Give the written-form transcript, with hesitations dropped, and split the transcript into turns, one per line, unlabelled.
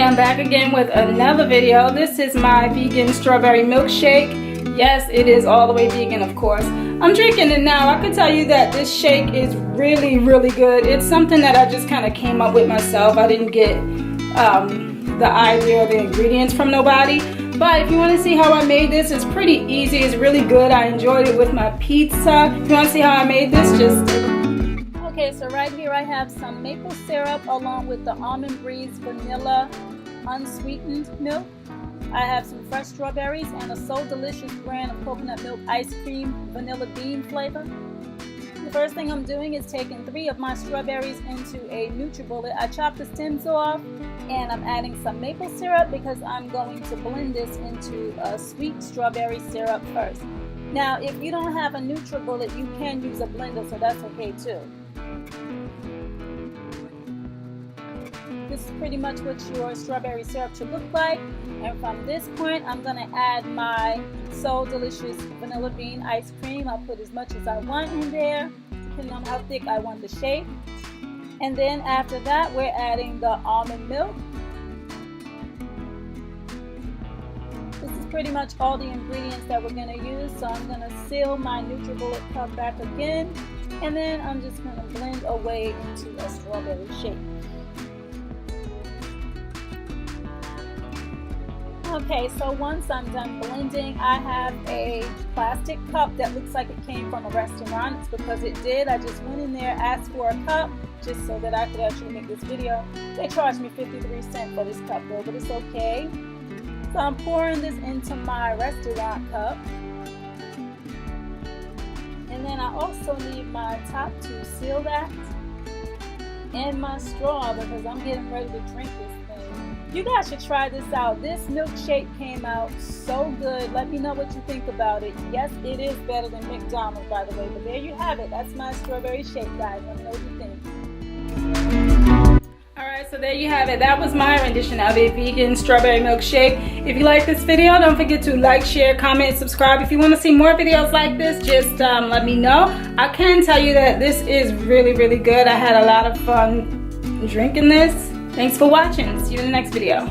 I'm back again with another video. This is my vegan strawberry milkshake. Yes, it is all the way vegan, of course. I'm drinking it now. I can tell you that this shake is really, really good. It's something that I just kind of came up with myself. I didn't get the idea or the ingredients from nobody. But if you want to see how I made this, it's pretty easy. It's really good. I enjoyed it with my pizza. If you want to see how I made this, just... Okay, so right here I have some maple syrup along with the Almond Breeze vanilla unsweetened milk. I have some fresh strawberries and a So Delicious brand of coconut milk ice cream vanilla bean flavor. The first thing I'm doing is taking 3 of my strawberries into a NutriBullet. I chopped the stems off and I'm adding some maple syrup because I'm going to blend this into a sweet strawberry syrup first. Now, if you don't have a NutriBullet, you can use a blender, so that's okay too. This is pretty much what your strawberry syrup should look like. And from this point, I'm going to add my So Delicious vanilla bean ice cream. I'll put as much as I want in there, depending on how thick I want the shake. And then after that, we're adding the almond milk. This is pretty much all the ingredients that we're going to use. So I'm going to seal my NutriBullet cup back again. And then I'm just going to blend away into a strawberry shake. Okay, so once I'm done blending, I have a plastic cup that looks like it came from a restaurant. It's because it did. I just went in there, asked for a cup, just so that I could actually make this video. They charged me 53 cents for this cup though, but it's okay. So I'm pouring this into my restaurant cup. And then I also need my top to seal that and my straw because I'm getting ready to drink this. You guys should try this out. This milkshake came out so good. Let me know what you think about it. Yes, it is better than McDonald's, by the way. But there you have it. That's my strawberry shake, guys. Let me know what you think. Alright, so there you have it. That was my rendition of a vegan strawberry milkshake. If you like this video, don't forget to like, share, comment, subscribe. If you want to see more videos like this, just let me know. I can tell you that this is really, really good. I had a lot of fun drinking this. Thanks for watching. See you in the next video.